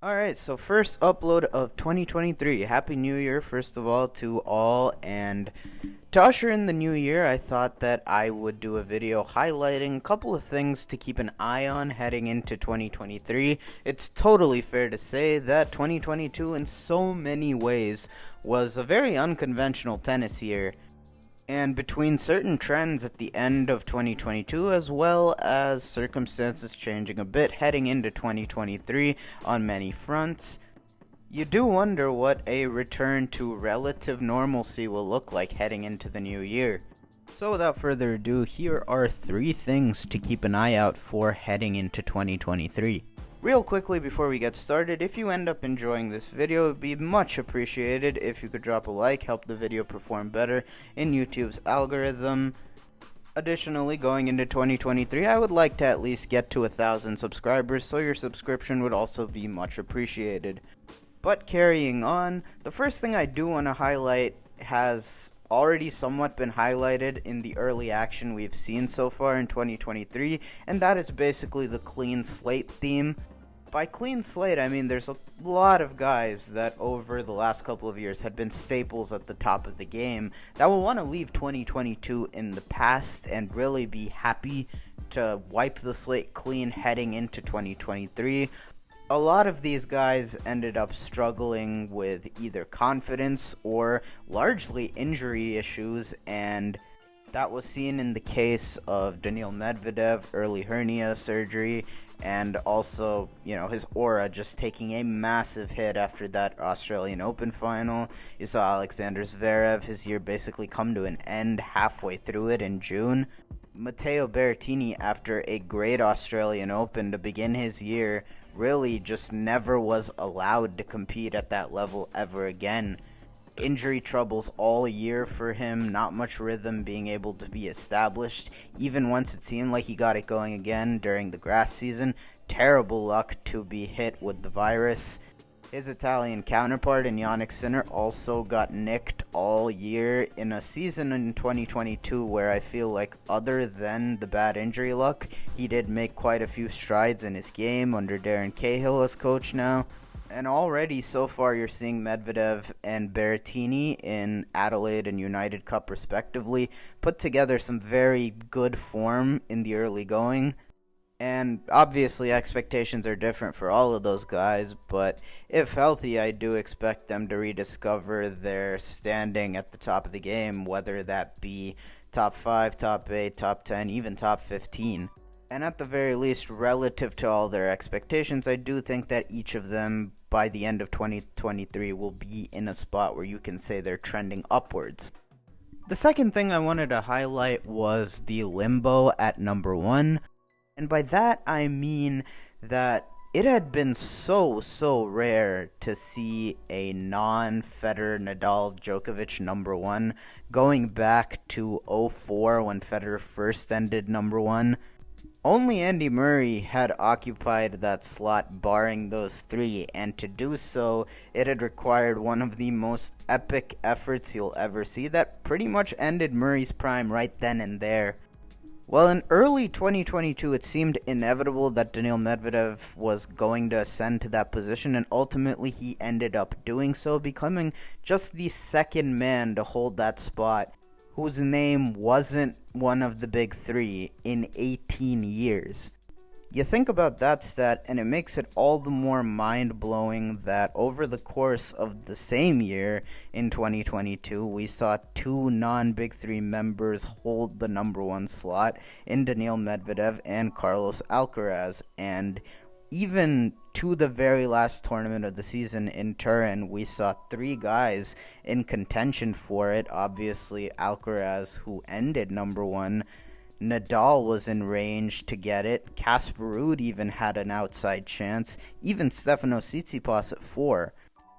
Alright, so first upload of 2023. Happy New Year, first of all, to all. And to usher in the new year, I thought that I would do a video highlighting a couple of things to keep an eye on heading into 2023. It's totally fair to say that 2022, in so many ways, was a very unconventional tennis year. And between certain trends at the end of 2022, as well as circumstances changing a bit heading into 2023 on many fronts, you do wonder what a return to relative normalcy will look like heading into the new year. So without further ado, here are 3 things to keep an eye out for heading into 2023. Real quickly before we get started, if you end up enjoying this video, it would be much appreciated if you could drop a like, help the video perform better in YouTube's algorithm. Additionally, going into 2023, I would like to at least get to 1,000 subscribers, so your subscription would also be much appreciated. But carrying on, the first thing I do want to highlight has already somewhat been highlighted in the early action we've seen so far in 2023, and that is basically the Clean Slate theme. By Clean Slate, I mean there's a lot of guys that over the last couple of years had been staples at the top of the game that will want to leave 2022 in the past and really be happy to wipe the slate clean heading into 2023. A lot of these guys ended up struggling with either confidence or largely injury issues, and that was seen in the case of Daniil Medvedev, early hernia surgery, and also, his aura just taking a massive hit after that Australian Open final. You saw Alexander Zverev, his year basically come to an end halfway through it in June. Matteo Berrettini, after a great Australian Open to begin his year, really just never was allowed to compete at that level ever again. Injury troubles all year for him, not much rhythm being able to be established, even once it seemed like he got it going again during the grass season. Terrible luck to be hit with the virus. His Italian counterpart in Jannik Sinner also got nicked all year in a season in 2022 where I feel like, other than the bad injury luck, he did make quite a few strides in his game under Darren Cahill as coach now. And already so far you're seeing Medvedev and Berrettini in Adelaide and United Cup respectively put together some very good form in the early going. And obviously expectations are different for all of those guys, but if healthy, I do expect them to rediscover their standing at the top of the game, whether that be top 5, top 8, top 10, even top 15. And at the very least, relative to all their expectations, I do think that each of them, by the end of 2023, will be in a spot where you can say they're trending upwards. The second thing I wanted to highlight was the Limbo at number 1. And by that, I mean that it had been so rare to see a non-Federer Nadal Djokovic number 1, going back to 2004 when Federer first ended number 1. Only Andy Murray had occupied that slot barring those 3, and to do so, it had required one of the most epic efforts you'll ever see that pretty much ended Murray's prime right then and there. Well, in early 2022, it seemed inevitable that Daniil Medvedev was going to ascend to that position, and ultimately he ended up doing so, becoming just the second man to hold that spot, whose name wasn't one of the big 3 in 18 years. You think about that stat, and it makes it all the more mind-blowing that over the course of the same year, in 2022, we saw 2 non-Big 3 members hold the number 1 slot in Daniil Medvedev and Carlos Alcaraz, and even to the very last tournament of the season in Turin, we saw 3 guys in contention for it. Obviously, Alcaraz, who ended number 1, Nadal was in range to get it, Casper Ruud even had an outside chance, even Stefanos Tsitsipas at 4.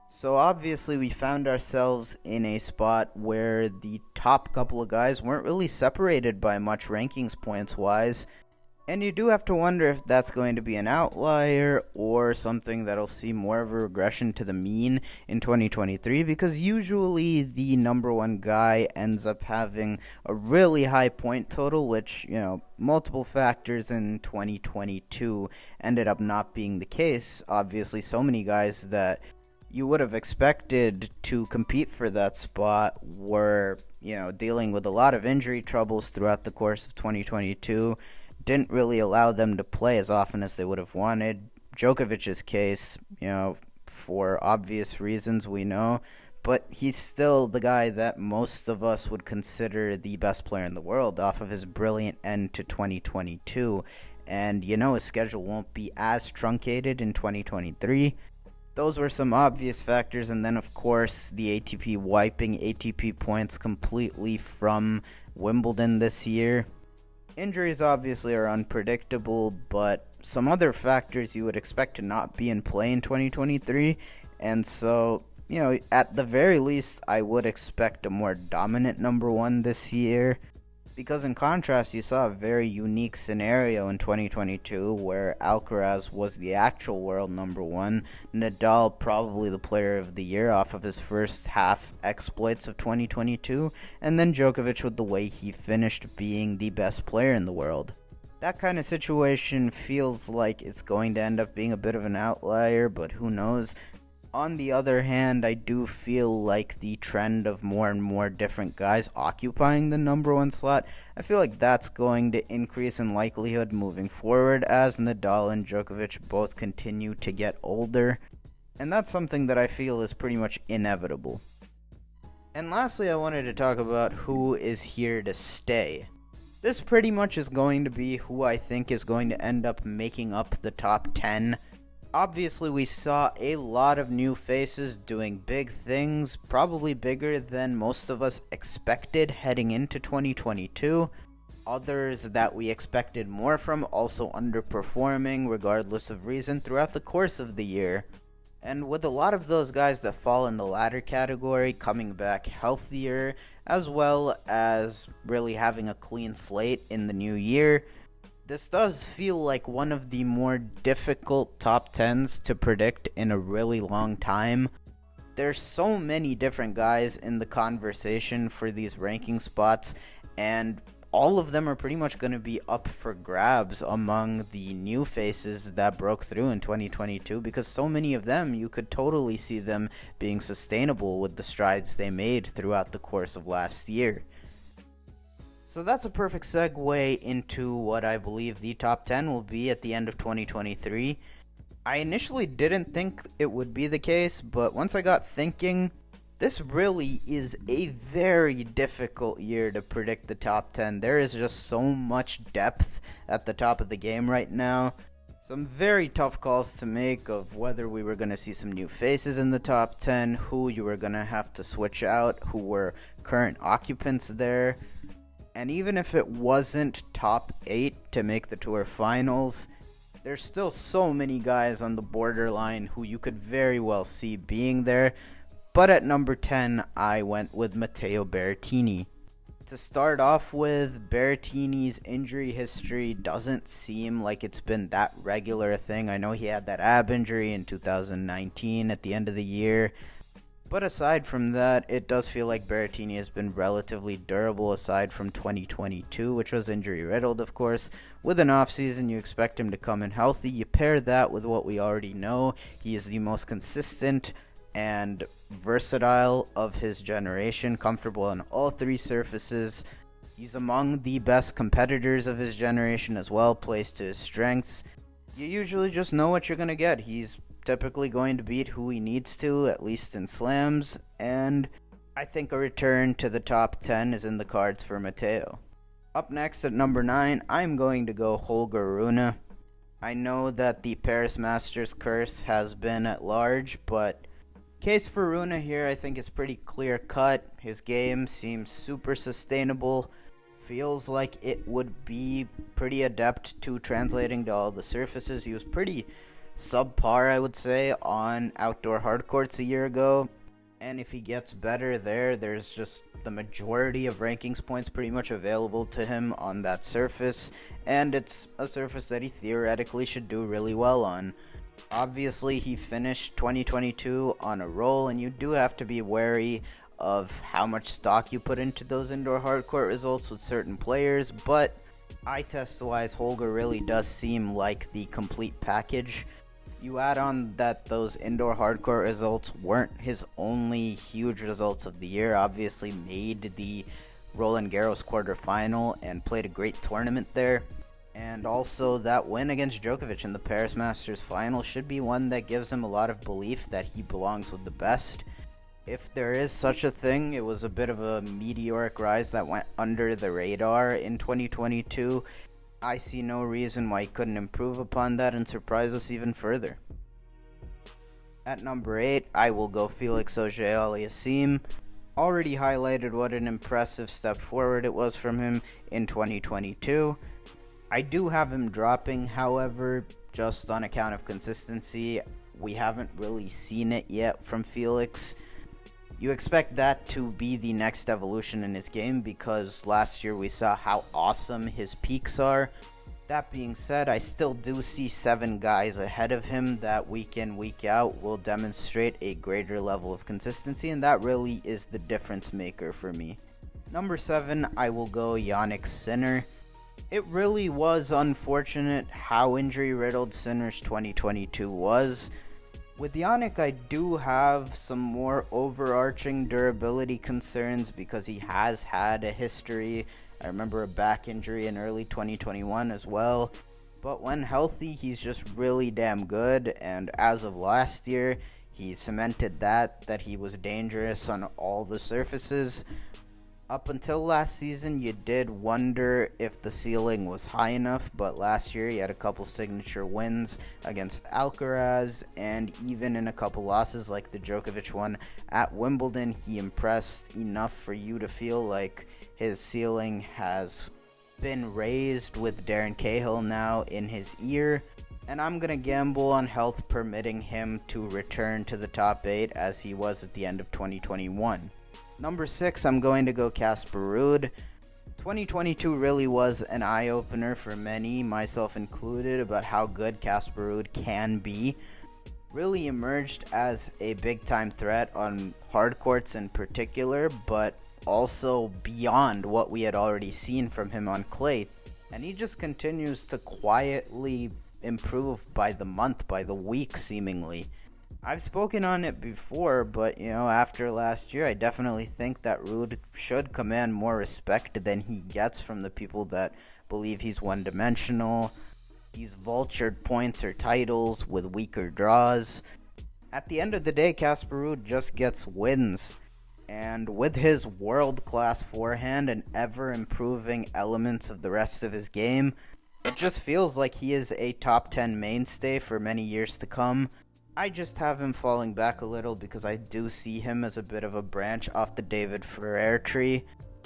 So obviously we found ourselves in a spot where the top couple of guys weren't really separated by much rankings points-wise. And you do have to wonder if that's going to be an outlier or something that'll see more of a regression to the mean in 2023, because usually the number one guy ends up having a really high point total, which, multiple factors in 2022 ended up not being the case. Obviously, so many guys that you would have expected to compete for that spot were, dealing with a lot of injury troubles throughout the course of 2022. Didn't really allow them to play as often as they would have wanted. Djokovic's case, for obvious reasons we know, but he's still the guy that most of us would consider the best player in the world off of his brilliant end to 2022. And his schedule won't be as truncated in 2023. Those were some obvious factors, and then of course the ATP wiping ATP points completely from Wimbledon this year. Injuries obviously are unpredictable, but some other factors you would expect to not be in play in 2023, and so, at the very least, I would expect a more dominant number one this year. Because in contrast, you saw a very unique scenario in 2022 where Alcaraz was the actual world number one, Nadal probably the player of the year off of his first half exploits of 2022, and then Djokovic with the way he finished being the best player in the world. That kind of situation feels like it's going to end up being a bit of an outlier, but who knows? On the other hand, I do feel like the trend of more and more different guys occupying the number one slot, I feel like that's going to increase in likelihood moving forward as Nadal and Djokovic both continue to get older. And that's something that I feel is pretty much inevitable. And lastly, I wanted to talk about who is here to stay. This pretty much is going to be who I think is going to end up making up the top 10. Obviously, we saw a lot of new faces doing big things, probably bigger than most of us expected heading into 2022. Others that we expected more from also underperforming, regardless of reason, throughout the course of the year. And with a lot of those guys that fall in the latter category coming back healthier, as well as really having a clean slate in the new year, this does feel like one of the more difficult top 10s to predict in a really long time. There's so many different guys in the conversation for these ranking spots, and all of them are pretty much going to be up for grabs among the new faces that broke through in 2022, because so many of them, you could totally see them being sustainable with the strides they made throughout the course of last year. So that's a perfect segue into what I believe the top 10 will be at the end of 2023. I initially didn't think it would be the case, but once I got thinking, this really is a very difficult year to predict the top 10. There is just so much depth at the top of the game right now. Some very tough calls to make of whether we were going to see some new faces in the top 10, who you were going to have to switch out, who were current occupants there. And even if it wasn't top 8 to make the tour finals, there's still so many guys on the borderline who you could very well see being there. But at number 10, I went with Matteo Berrettini. To start off with, Berrettini's injury history doesn't seem like it's been that regular a thing. I know he had that ab injury in 2019 at the end of the year. But aside from that, it does feel like Berrettini has been relatively durable aside from 2022, which was injury-riddled, of course. With an offseason, you expect him to come in healthy. You pair that with what we already know. He is the most consistent and versatile of his generation, comfortable on all three surfaces. He's among the best competitors of his generation as well, plays to his strengths. You usually just know what you're going to get. He's typically going to beat who he needs to, at least in slams, and I think a return to the top 10 is in the cards for Matteo. Up next at number 9, I'm going to go Holger Rune. I know that the Paris Masters curse has been at large, but case for Rune here I think is pretty clear cut. His game seems super sustainable, feels like it would be pretty adept to translating to all the surfaces. He was pretty subpar, I would say, on outdoor hard courts a year ago, and if he gets better there's just the majority of rankings points pretty much available to him on that surface, and it's a surface that he theoretically should do really well on. Obviously, he finished 2022 on a roll, and you do have to be wary of how much stock you put into those indoor hardcourt results with certain players, but eye test wise, Holger really does seem like the complete package. You add on that those indoor hardcourt results weren't his only huge results of the year. Obviously made the Roland Garros quarterfinal and played a great tournament there. And also that win against Djokovic in the Paris Masters final should be one that gives him a lot of belief that he belongs with the best. If there is such a thing, it was a bit of a meteoric rise that went under the radar in 2022. I see no reason why he couldn't improve upon that and surprise us even further. At number 8, I will go Felix Auger-Aliassime. Already highlighted what an impressive step forward it was from him in 2022. I do have him dropping, however, just on account of consistency. We haven't really seen it yet from Felix. You expect that to be the next evolution in his game because last year we saw how awesome his peaks are. That being said, I still do see 7 guys ahead of him that week in, week out will demonstrate a greater level of consistency, and that really is the difference maker for me. Number 7, I will go Jannik Sinner. It really was unfortunate how injury-riddled Sinner's 2022 was. With Jannik, I do have some more overarching durability concerns because he has had a history. I remember a back injury in early 2021 as well. But when healthy, he's just really damn good. And as of last year, he cemented that he was dangerous on all the surfaces. Up until last season, you did wonder if the ceiling was high enough, but last year he had a couple signature wins against Alcaraz, and even in a couple losses like the Djokovic one at Wimbledon, he impressed enough for you to feel like his ceiling has been raised with Darren Cahill now in his ear. And I'm going to gamble on health permitting him to return to the top 8 as he was at the end of 2021. Number 6, I'm going to go Casper Ruud. 2022 really was an eye-opener for many, myself included, about how good Casper Ruud can be. Really emerged as a big-time threat on hard courts in particular, but also beyond what we had already seen from him on clay. And he just continues to quietly improve by the month, by the week, seemingly. I've spoken on it before, but, after last year, I definitely think that Ruud should command more respect than he gets from the people that believe he's one-dimensional. He's vultured points or titles with weaker draws. At the end of the day, Casper Ruud just gets wins. And with his world-class forehand and ever-improving elements of the rest of his game, it just feels like he is a top 10 mainstay for many years to come. I just have him falling back a little because I do see him as a bit of a branch off the David Ferrer tree.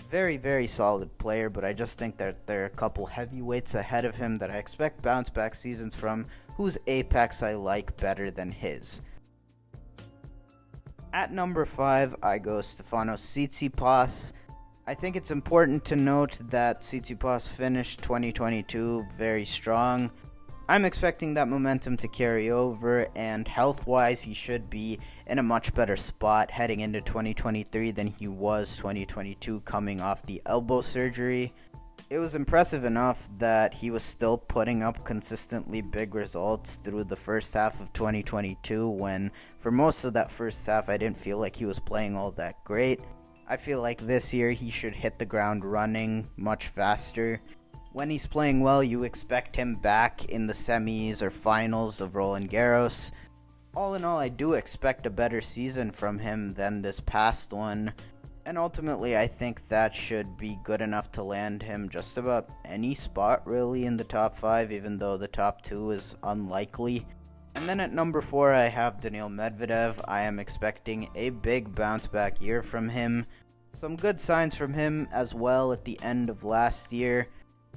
Very, very solid player, but I just think that there are a couple heavyweights ahead of him that I expect bounce-back seasons from, whose apex I like better than his. At number 5, I go Stefanos Tsitsipas. I think it's important to note that Tsitsipas finished 2022 very strong. I'm expecting that momentum to carry over, and health-wise, he should be in a much better spot heading into 2023 than he was 2022 coming off the elbow surgery. It was impressive enough that he was still putting up consistently big results through the first half of 2022 when, for most of that first half, I didn't feel like he was playing all that great. I feel like this year he should hit the ground running much faster. When he's playing well, you expect him back in the semis or finals of Roland Garros. All in all, I do expect a better season from him than this past one. And ultimately, I think that should be good enough to land him just about any spot, really, in the top 5, even though the top 2 is unlikely. And then at number 4, I have Daniil Medvedev. I am expecting a big bounce-back year from him. Some good signs from him as well at the end of last year,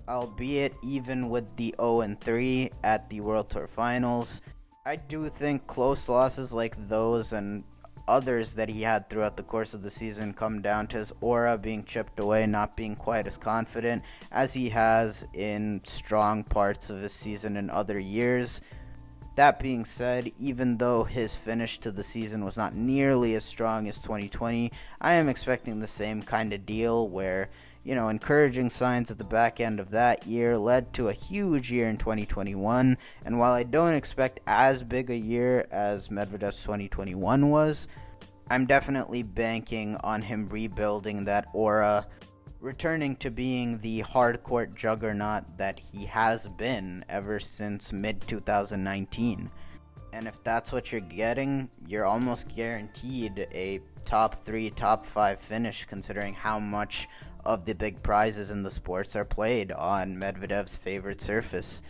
albeit even with the 0-3 at the World Tour Finals. I do think close losses like those and others that he had throughout the course of the season come down to his aura being chipped away, not being quite as confident as he has in strong parts of his season in other years. That being said, even though his finish to the season was not nearly as strong as 2020, I am expecting the same kind of deal where, encouraging signs at the back end of that year led to a huge year in 2021, and while I don't expect as big a year as Medvedev's 2021 was, I'm definitely banking on him rebuilding that aura, returning to being the hardcourt juggernaut that he has been ever since mid-2019. And if that's what you're getting, you're almost guaranteed a top 3, top 5 finish, considering how much of the big prizes in the sports are played on Medvedev's favorite surface.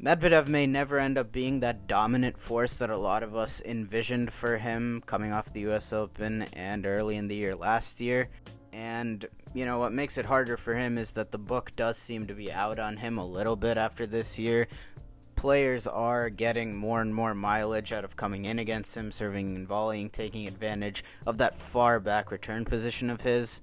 Medvedev may never end up being that dominant force that a lot of us envisioned for him coming off the US Open and early in the year last year. And, what makes it harder for him is that the book does seem to be out on him a little bit after this year. Players are getting more and more mileage out of coming in against him, serving and volleying, taking advantage of that far back return position of his.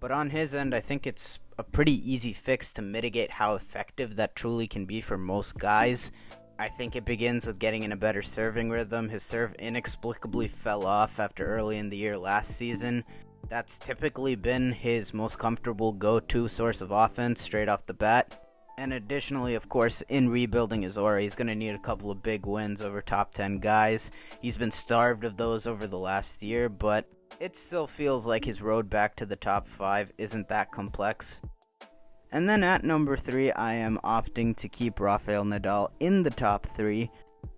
But on his end, I think it's a pretty easy fix to mitigate how effective that truly can be for most guys. I think it begins with getting in a better serving rhythm. His serve inexplicably fell off after early in the year last season. That's typically been his most comfortable go-to source of offense straight off the bat. And additionally, of course, in rebuilding his aura, he's going to need a couple of big wins over top 10 guys. He's been starved of those over the last year, but it still feels like his road back to the top 5 isn't that complex. And then at number 3, I am opting to keep Rafael Nadal in the top 3.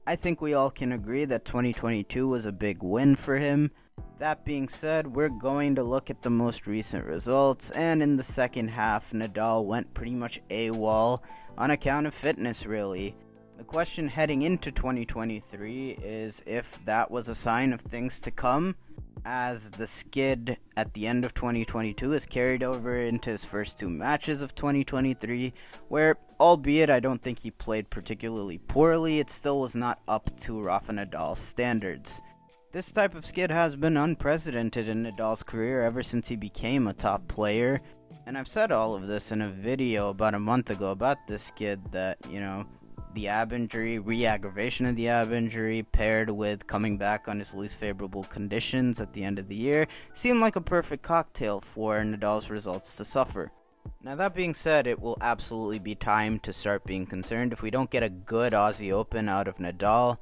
I think we all can agree that 2022 was a big win for him. That being said, we're going to look at the most recent results, and in the second half, Nadal went pretty much AWOL on account of fitness, really. The question heading into 2023 is if that was a sign of things to come, as the skid at the end of 2022 is carried over into his first 2 matches of 2023, where, albeit I don't think he played particularly poorly, it still was not up to Rafa Nadal's standards. This type of skid has been unprecedented in Nadal's career ever since he became a top player, and I've said all of this in a video about a month ago about this skid that, the ab injury, re-aggravation of the ab injury, paired with coming back on his least favorable conditions at the end of the year, seemed like a perfect cocktail for Nadal's results to suffer. Now that being said, it will absolutely be time to start being concerned if we don't get a good Aussie Open out of Nadal,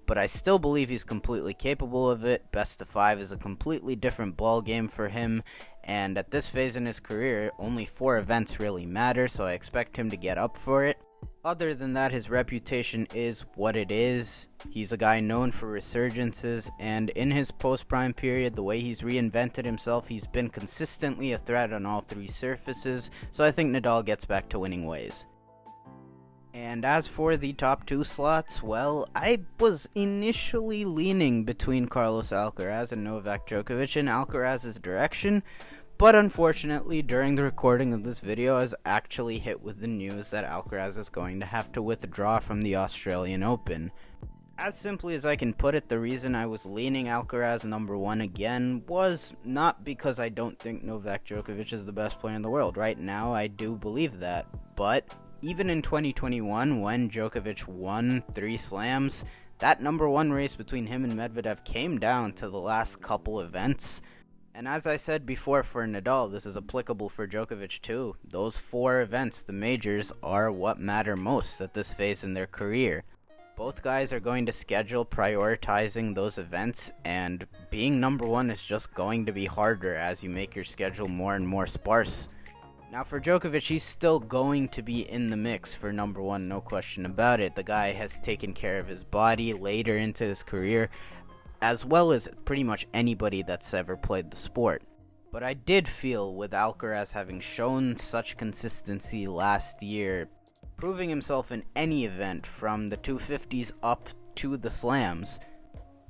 but I still believe he's completely capable of it. Best of 5 is a completely different ball game for him, and at this phase in his career, only 4 events really matter, so I expect him to get up for it. Other than that, his reputation is what it is. He's a guy known for resurgences, and in his post-prime period, the way he's reinvented himself, he's been consistently a threat on all 3 surfaces, so I think Nadal gets back to winning ways. And as for the top 2 slots, well, I was initially leaning between Carlos Alcaraz and Novak Djokovic in Alcaraz's direction, but unfortunately, during the recording of this video, I was actually hit with the news that Alcaraz is going to have to withdraw from the Australian Open. As simply as I can put it, the reason I was leaning Alcaraz number 1 again was not because I don't think Novak Djokovic is the best player in the world. Right now, I do believe that, but even in 2021, when Djokovic won 3 slams, that number 1 race between him and Medvedev came down to the last couple events. And as I said before for Nadal, this is applicable for Djokovic too. Those 4 events, the majors, are what matter most at this phase in their career. Both guys are going to schedule prioritizing those events, and being number 1 is just going to be harder as you make your schedule more and more sparse. Now for Djokovic, he's still going to be in the mix for number 1, no question about it. The guy has taken care of his body later into his career, as well as pretty much anybody that's ever played the sport. But I did feel with Alcaraz having shown such consistency last year, proving himself in any event from the 250s up to the slams,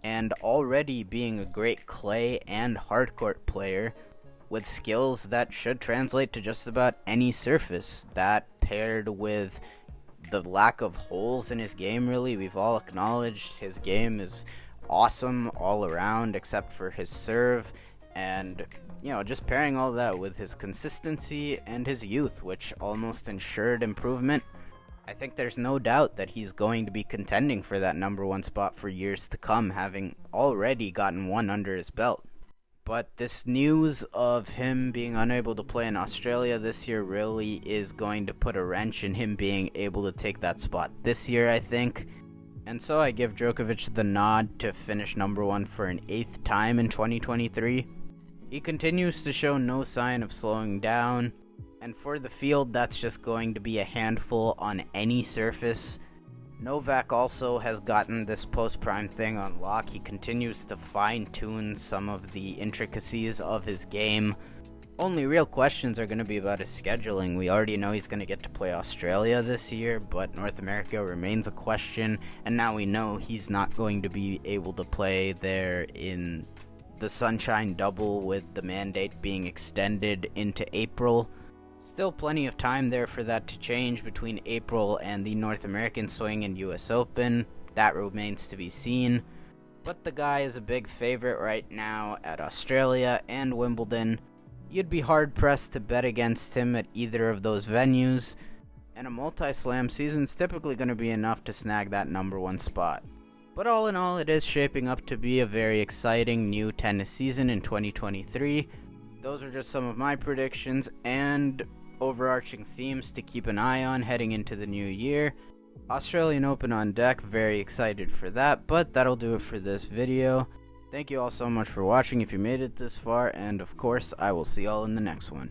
and already being a great clay and hardcourt player, with skills that should translate to just about any surface. That paired with the lack of holes in his game, really, we've all acknowledged his game is awesome all around except for his serve, and just pairing all that with his consistency and his youth, which almost ensured improvement, I think there's no doubt that he's going to be contending for that number one spot for years to come, having already gotten one under his belt. But this news of him being unable to play in Australia this year really is going to put a wrench in him being able to take that spot this year, I think. And so I give Djokovic the nod to finish number one for an 8th time in 2023. He continues to show no sign of slowing down, and for the field, that's just going to be a handful on any surface. Novak also has gotten this post-prime thing on lock. He continues to fine-tune some of the intricacies of his game. Only real questions are going to be about his scheduling. We already know he's going to get to play Australia this year, but North America remains a question, and now we know he's not going to be able to play there in the Sunshine Double with the mandate being extended into April. Still plenty of time there for that to change between April and the North American swing and US Open. That remains to be seen. But the guy is a big favorite right now at Australia and Wimbledon. You'd be hard-pressed to bet against him at either of those venues, and a multi-slam season's typically going to be enough to snag that number one spot. But all in all, it is shaping up to be a very exciting new tennis season in 2023. Those are just some of my predictions and overarching themes to keep an eye on heading into the new year. Australian Open on deck, very excited for that, but that'll do it for this video. Thank you all so much for watching if you made it this far, and of course, I will see y'all in the next one.